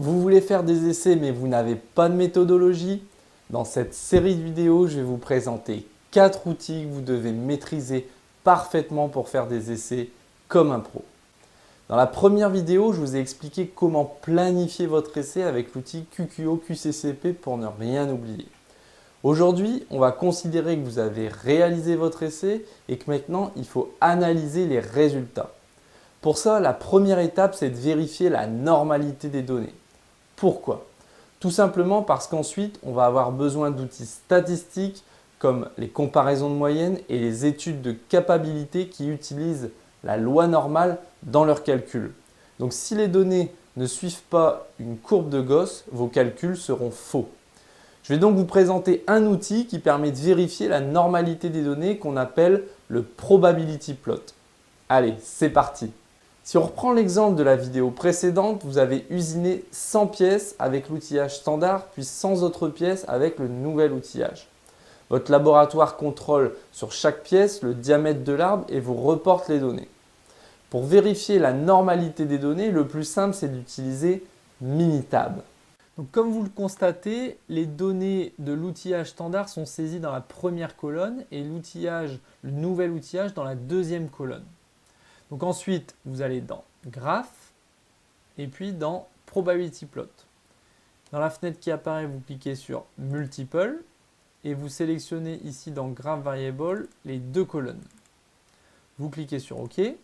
Vous voulez faire des essais mais vous n'avez pas de méthodologie? Dans cette série de vidéos, je vais vous présenter 4 outils que vous devez maîtriser parfaitement pour faire des essais comme un pro. Dans la première vidéo, je vous ai expliqué comment planifier votre essai avec l'outil QQO QCCP pour ne rien oublier. Aujourd'hui, on va considérer que vous avez réalisé votre essai et que maintenant, il faut analyser les résultats. Pour ça, la première étape, c'est de vérifier la normalité des données. Pourquoi? Tout simplement parce qu'ensuite, on va avoir besoin d'outils statistiques comme les comparaisons de moyenne et les études de capacité qui utilisent la loi normale dans leurs calculs. Donc si les données ne suivent pas une courbe de Gauss, vos calculs seront faux. Je vais donc vous présenter un outil qui permet de vérifier la normalité des données qu'on appelle le probability plot. Allez, c'est parti! Si on reprend l'exemple de la vidéo précédente, vous avez usiné 100 pièces avec l'outillage standard, puis 100 autres pièces avec le nouvel outillage. Votre laboratoire contrôle sur chaque pièce le diamètre de l'arbre et vous reporte les données. Pour vérifier la normalité des données, le plus simple, c'est d'utiliser Minitab. Donc, comme vous le constatez, les données de l'outillage standard sont saisies dans la première colonne et le nouvel outillage dans la deuxième colonne. Donc ensuite, vous allez dans Graph et puis dans Probability Plot. Dans la fenêtre qui apparaît, vous cliquez sur Multiple et vous sélectionnez ici dans Graph Variable les deux colonnes. Vous cliquez sur OK et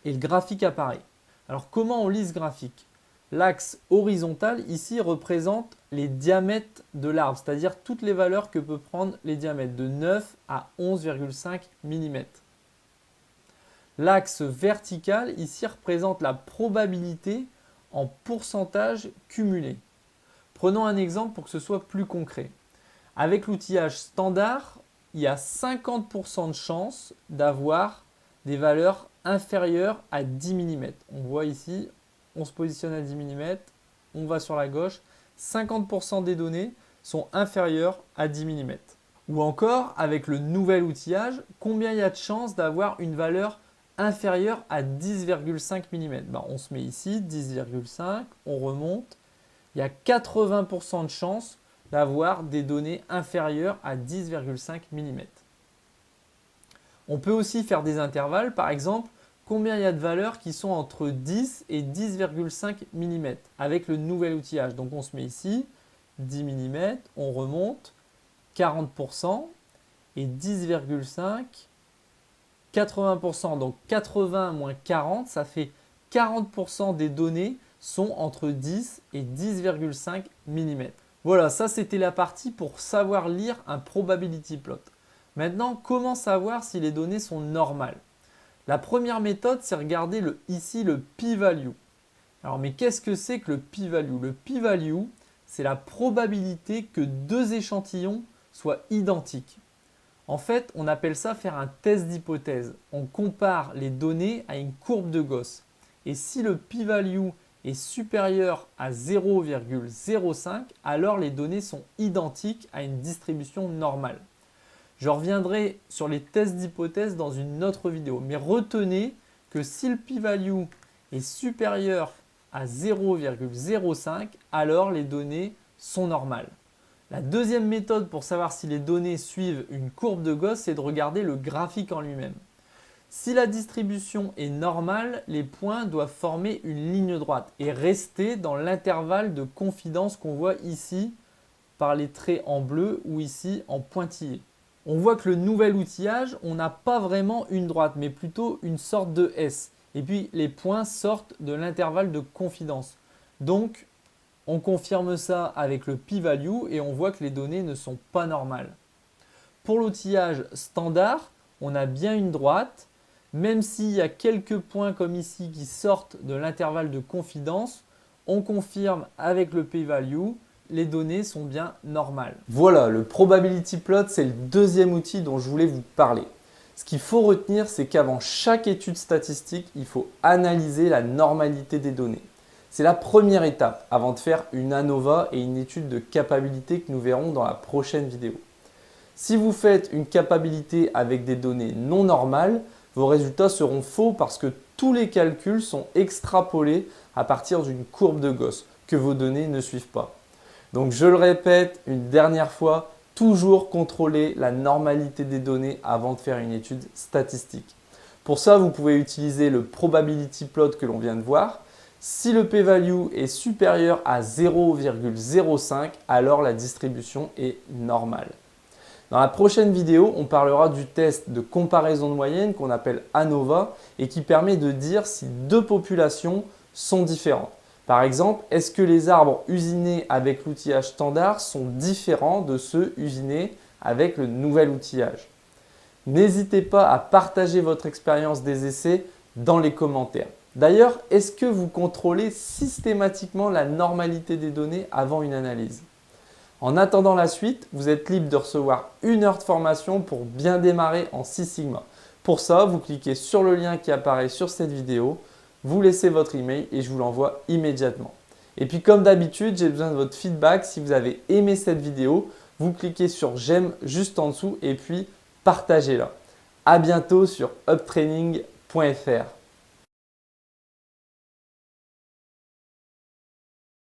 le graphique apparaît. Alors comment on lit ce graphique? L'axe horizontal ici représente les diamètres de l'arbre, c'est-à-dire toutes les valeurs que peut prendre les diamètres de 9 à 11,5 mm. L'axe vertical ici représente la probabilité en pourcentage cumulé. Prenons un exemple pour que ce soit plus concret. Avec l'outillage standard, il y a 50% de chance d'avoir des valeurs inférieures à 10 mm. On voit ici, on se positionne à 10 mm, on va sur la gauche, 50% des données sont inférieures à 10 mm. Ou encore, avec le nouvel outillage, combien il y a de chances d'avoir une valeur inférieur à 10,5 mm. On se met ici, 10,5, on remonte. Il y a 80% de chances d'avoir des données inférieures à 10,5 mm. On peut aussi faire des intervalles, par exemple, combien il y a de valeurs qui sont entre 10 et 10,5 mm avec le nouvel outillage. Donc on se met ici, 10 mm, on remonte, 40% et 10,5 80%, donc 80 moins 40, ça fait 40% des données sont entre 10 et 10,5 mm. Voilà, ça c'était la partie pour savoir lire un probability plot. Maintenant, comment savoir si les données sont normales? La première méthode, c'est regarder ici le p-value. Alors, mais qu'est-ce que c'est que le p-value? Le p-value, c'est la probabilité que deux échantillons soient identiques. En fait, on appelle ça faire un test d'hypothèse. On compare les données à une courbe de Gauss. Et si le p-value est supérieur à 0,05, alors les données sont identiques à une distribution normale. Je reviendrai sur les tests d'hypothèse dans une autre vidéo. Mais retenez que si le p-value est supérieur à 0,05, alors les données sont normales. La deuxième méthode pour savoir si les données suivent une courbe de Gauss, c'est de regarder le graphique en lui-même. Si la distribution est normale, les points doivent former une ligne droite et rester dans l'intervalle de confidence qu'on voit ici par les traits en bleu ou ici en pointillé. On voit que le nouvel outillage, on n'a pas vraiment une droite, mais plutôt une sorte de S. Et puis les points sortent de l'intervalle de confidence. Donc, on confirme ça avec le p-value et on voit que les données ne sont pas normales. Pour l'outillage standard, on a bien une droite, même s'il y a quelques points comme ici qui sortent de l'intervalle de confidence, on confirme avec le p-value, les données sont bien normales. Voilà, le probability plot, c'est le deuxième outil dont je voulais vous parler. Ce qu'il faut retenir, c'est qu'avant chaque étude statistique, il faut analyser la normalité des données. C'est la première étape avant de faire une ANOVA et une étude de capacité que nous verrons dans la prochaine vidéo. Si vous faites une capacité avec des données non normales, vos résultats seront faux parce que tous les calculs sont extrapolés à partir d'une courbe de Gauss que vos données ne suivent pas. Donc je le répète une dernière fois, toujours contrôler la normalité des données avant de faire une étude statistique. Pour ça, vous pouvez utiliser le probability plot que l'on vient de voir. Si le p-value est supérieur à 0,05, alors la distribution est normale. Dans la prochaine vidéo, on parlera du test de comparaison de moyenne qu'on appelle ANOVA et qui permet de dire si deux populations sont différentes. Par exemple, est-ce que les arbres usinés avec l'outillage standard sont différents de ceux usinés avec le nouvel outillage? N'hésitez pas à partager votre expérience des essais dans les commentaires. D'ailleurs, est-ce que vous contrôlez systématiquement la normalité des données avant une analyse? En attendant la suite, vous êtes libre de recevoir 1 heure de formation pour bien démarrer en Six Sigma. Pour ça, vous cliquez sur le lien qui apparaît sur cette vidéo, vous laissez votre email et je vous l'envoie immédiatement. Et puis comme d'habitude, j'ai besoin de votre feedback. Si vous avez aimé cette vidéo, vous cliquez sur j'aime juste en dessous et puis partagez-la. À bientôt sur uptraining.fr.